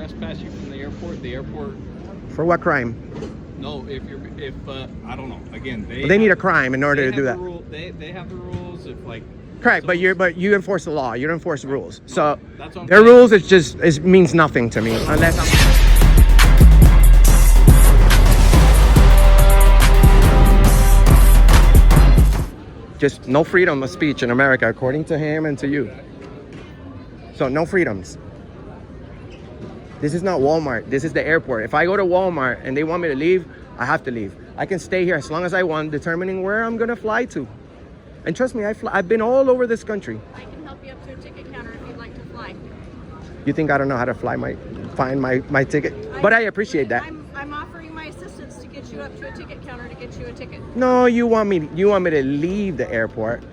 trespass you from the airport. For what crime? No, if I don't know. Again, They need a crime in order to do that. They have the rules. If like. Correct, but you enforce the law. You don't enforce the rules. So That's what I'm their saying. rules it means nothing to me unless I'm. Just no freedom of speech in America, according to him and to you. So no freedoms. This is not Walmart. This is the airport. If I go to Walmart and they want me to leave, I have to leave. I can stay here as long as I want, determining where I'm gonna fly to. And trust me, I've been all over this country. I can help you up to a ticket counter if you'd like to fly. You think I don't know how to find my ticket? But I appreciate that. I'm offering my assistance to get you up to a ticket counter to get you a ticket. No, you want me to leave the airport.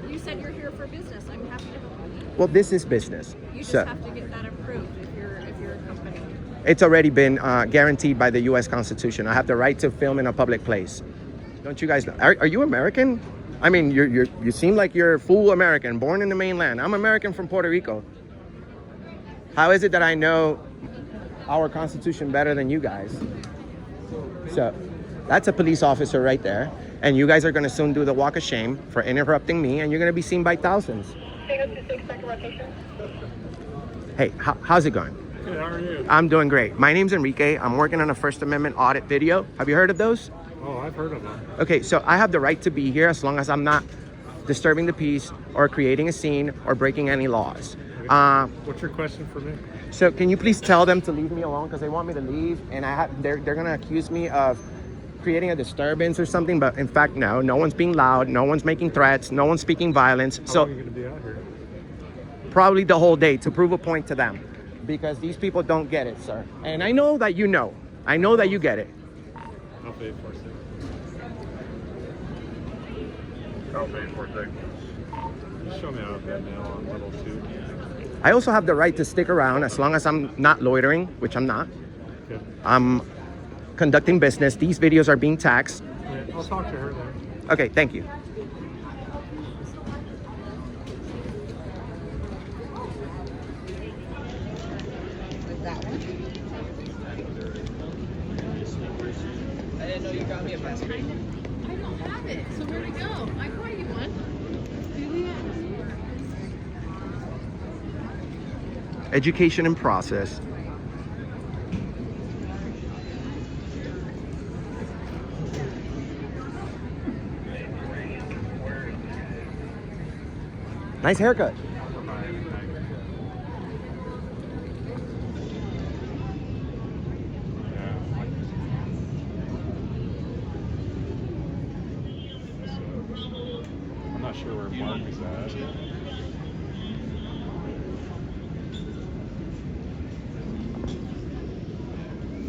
You said you're here for business. I'm happy to help you. Well, this is business. You just So have to get that approved if you're a company. it's already been guaranteed by the U.S. Constitution. I have the right to film in a public place. Don't you guys know? Are you American? I mean, you seem like you're full American, born in the mainland. I'm American from Puerto Rico. How is it that I know our Constitution better than you guys? So that's a police officer right there. And you guys are going to soon do the walk of shame for interrupting me, and you're going to be seen by thousands. Hey, how's it going? Good, how are you? I'm doing great. My name's Enrique. I'm working on a First Amendment audit video. Have you heard of those? Oh, I've heard of them. Okay, so I have the right to be here as long as I'm not disturbing the peace or creating a scene or breaking any laws. What's your question for me? So can you please tell them to leave me alone because they want me to leave, and they're gonna accuse me of creating a disturbance or something, but in fact no one's being loud, no one's making threats, no one's speaking violence. How So long are you going to be out here? probably the whole day to prove a point to them, because these people don't get it, sir. And I know that you know. I know that you get it. I'll pay for it. I'll pay for it. Just show me out of bed now on level 2. I also have the right to stick around as long as I'm not loitering, which I'm not. Good. I'm conducting business. These videos are being taxed. Yeah, I'll talk to her then. Okay, thank you. I didn't know you got me a passport. I don't have it, so where'd it go? I brought you one. Education and process. Nice haircut. I'm not sure where Mark is at.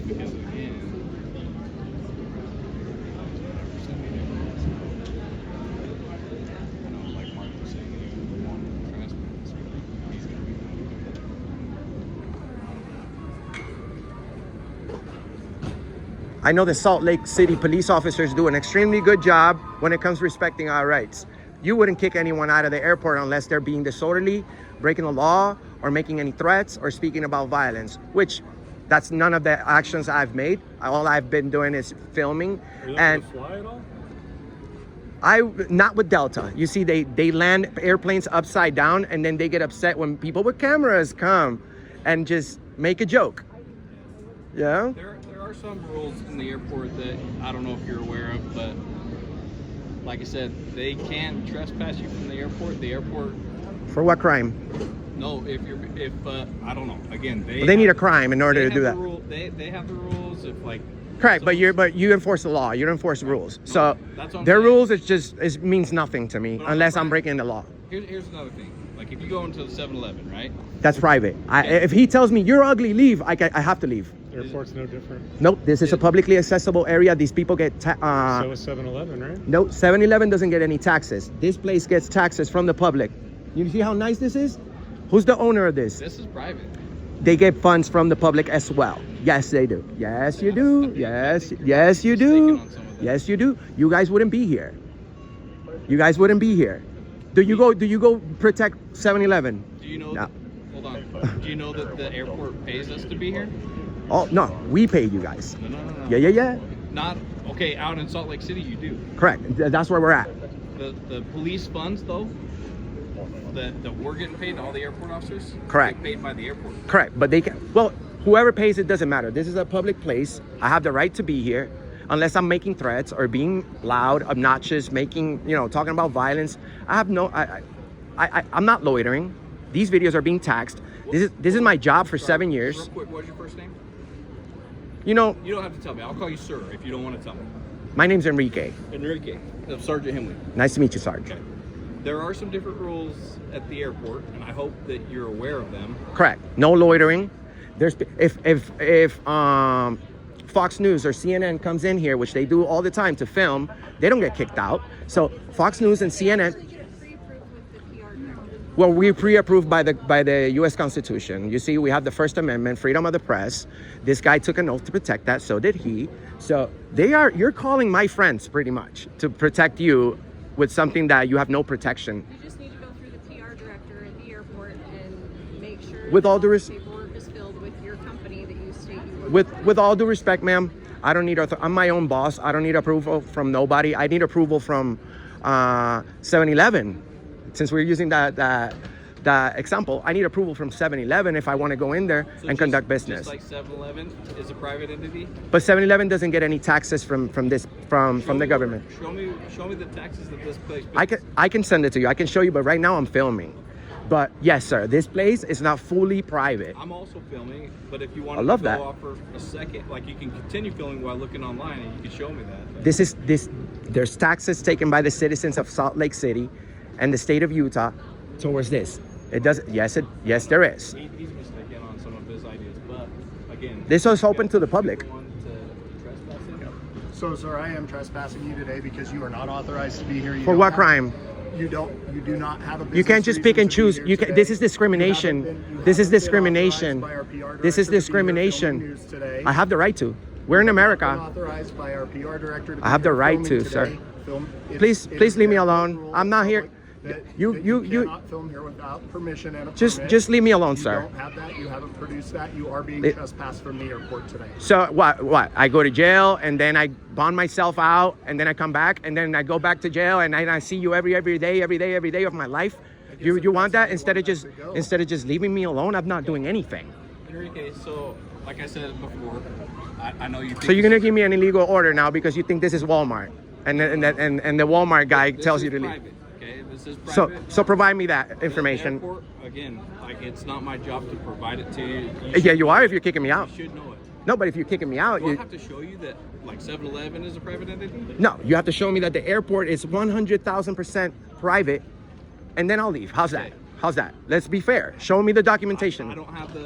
Because again, like Mark was saying, he wanted transparency. He's gonna be. I know the Salt Lake City police officers do an extremely good job when it comes to respecting our rights. You wouldn't kick anyone out of the airport unless they're being disorderly, breaking the law, or making any threats, or speaking about violence, which that's none of the actions I've made. All I've been doing is filming. Are you And able to fly at all? not with Delta. You see, they land airplanes upside down, and then they get upset when people with cameras come and just make a joke. Yeah? There are some rules in the airport that I don't know if you're aware of, but like I said, they can't trespass you from the airport. The airport. For what crime? No, if I don't know. Again, They need a crime in order to do that. They have the rules. If like. Correct, but you enforce the law. You don't enforce the rules. So That's what I'm their saying. rules it means nothing to me But I'm unless not I'm right. breaking the law. Here's another thing. Like if you go into the 7-Eleven, right? That's private. If he tells me you're ugly, leave. I have to leave. The airport's no different. Nope, this is a publicly accessible area. These people get So is 7-Eleven, right? no, 7-Eleven doesn't get any taxes. This place gets taxes from the public. You see how nice this is? Who's the owner of this? This is private. They get funds from the public as well. Yes, they do. Yes, you do. Yes, you do. Yes, you do. You guys wouldn't be here. You guys wouldn't be here. Do you go protect 7-Eleven? Do you know? No. Hold on. Do you know that the airport pays us to be here? Oh, no, we paid you guys. No. Yeah. Not okay. Out in Salt Lake City, you do. Correct. That's where we're at. The police funds though, that we're getting paid, all the airport officers. Correct. Get paid by the airport. Correct. But they can, well, whoever pays it doesn't matter. This is a public place. I have the right to be here unless I'm making threats or being loud, obnoxious, making, talking about violence. I'm not loitering. These videos are being taxed. This is my job for 7 years. Real quick, what's your first name? You don't have to tell me. I'll call you sir if you don't want to tell me. My name's Enrique. Enrique, Sergeant Himley. Nice to meet you, Sarge. Okay. There are some different rules at the airport, and I hope that you're aware of them. Correct. No loitering. There's if Fox News or CNN comes in here, which they do all the time to film, they don't get kicked out. So Fox News and CNN. Well, we're pre-approved by the U.S. Constitution. You see, we have the First Amendment, freedom of the press. This guy took an oath to protect that. So did he. So you're calling my friends pretty much to protect you with something that you have no protection. You just need to go through the PR director at the airport and make sure With all that due the paperwork is filled with your company that you state you work With all due respect, ma'am, I don't need I'm my own boss. I don't need approval from nobody. I need approval from 7-Eleven. Since we're using that example, I need approval from 7-Eleven if I want to go in there and conduct business. Just like 7-Eleven is a private entity. But 7-Eleven doesn't get any taxes from the government. Show me the taxes that this place pays. I can send it to you. I can show you, but right now I'm filming. But yes, sir, this place is not fully private. I'm also filming, but if you want I love to that. go off for a second, like you can continue filming while looking online, and you can show me that. There's taxes taken by the citizens of Salt Lake City and the state of Utah towards this. It does. Yes, there is. He's mistaken on some of his ideas, but again, This is open to the public. So, sir, I am trespassing you today because you are not authorized to be here. For what crime? You do not have a business You can't just pick reason and to be choose. here You can. today. This is discrimination. This is discrimination. This is discrimination. I have the right to. We're in America. Authorized by our PR director to be I have the here right filming to, sir. today. Please leave me alone. I'm not here. You cannot film here without permission and a just permit. leave me alone, You sir. don't have that. You haven't produced that. You are being trespassed from the airport today. So what? I go to jail and then I bond myself out and then I come back and then I go back to jail and I see you every day of my life. You want that instead of just leaving me alone? I'm not doing anything. Enrique, so like I said before, I know you. Think So you're gonna give me an illegal order now because you think this is Walmart and the Walmart guy tells you to leave. Private, okay, this is private. So provide me that information. Airport, again, like it's not my job to provide it to you. Yeah, you are if you're kicking me out. You should know it. No, but if you're kicking me out, Do I have to show you that like 7-Eleven is a private entity? no, you have to show me that the airport is 100,000% private, and then I'll leave. How's that? Okay. How's that? Let's be fair. Show me the documentation. I don't have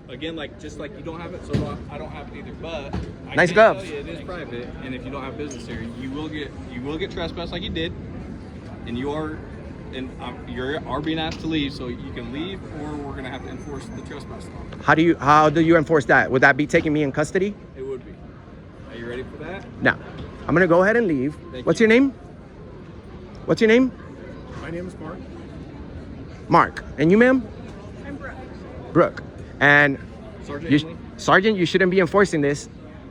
again, like just like you don't have it, so I don't have it either. But I Nice can gloves. tell you it is private, and if you don't have business here, you will get trespassed like you did, and you're being asked to leave, so you can leave, or we're gonna have to enforce the trespass law. How do you enforce that? Would that be taking me in custody? It would be. Are you ready for that? No. I'm gonna go ahead and leave. Thank What's you. your name? What's your name? My name is Mark. Mark. And you, ma'am? I'm Brooke. Brooke. And Sergeant you, Henley? Sergeant, you shouldn't be enforcing this.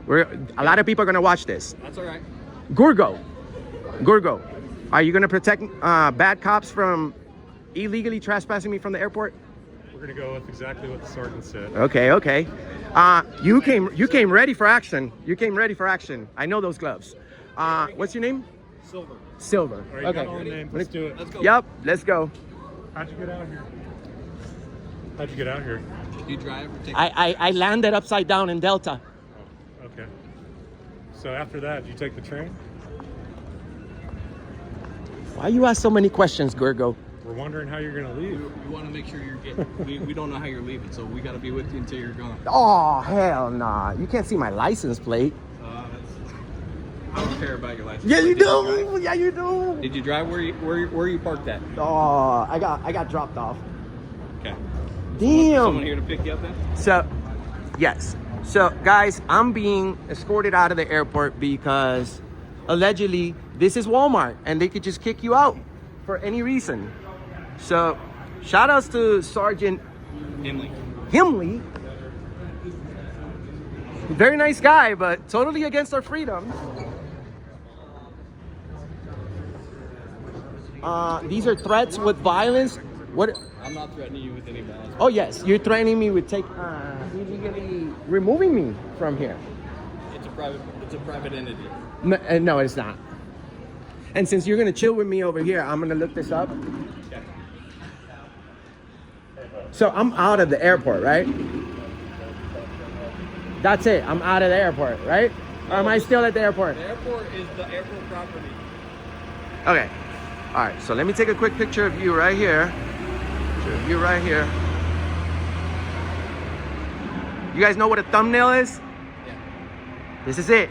A lot of people are gonna watch this. That's all right. Gurgo, are you gonna protect bad cops from illegally trespassing me from the airport? We're gonna go with exactly what the sergeant said. Okay. You came ready for action. You came ready for action. I know those gloves. What's your name? Silver. Silver. All right, you Okay. got all the names. Let's do it. Let's go. Yep. Let's go. How'd you get out here? How'd you get out here? Do you drive or take? I landed upside down in Delta. Oh, okay. So after that, did you take the train? Why you ask so many questions, Gurgo? We're wondering how you're gonna leave. We want to make sure you're getting. we don't know how you're leaving, so we got to be with you until you're gone. Oh hell nah! You can't see my license plate. I don't care about your license. Yeah, you Did do. Yeah, you do. drive? Did you drive where you parked at? Oh, I got dropped off. Okay. Damn. Someone here to pick you up then? So, yes. So, guys, I'm being escorted out of the airport because allegedly this is Walmart and they could just kick you out for any reason. So, shout outs to Sergeant Himley. Himley? Very nice guy, but totally against our freedoms. These are threats with violence. What? I'm not threatening you with any violence. Oh yes, you're threatening me with illegally removing me from here. It's a private entity. No, it's not. And since you're gonna chill with me over here, I'm gonna look this up. Okay. So I'm out of the airport, right? That's it. I'm out of the airport, right? Or am I still at the airport? The airport is the airport property. Okay. All right. So let me take a quick picture of you right here. Picture of you right here. You guys know what a thumbnail is? Yeah. This is it.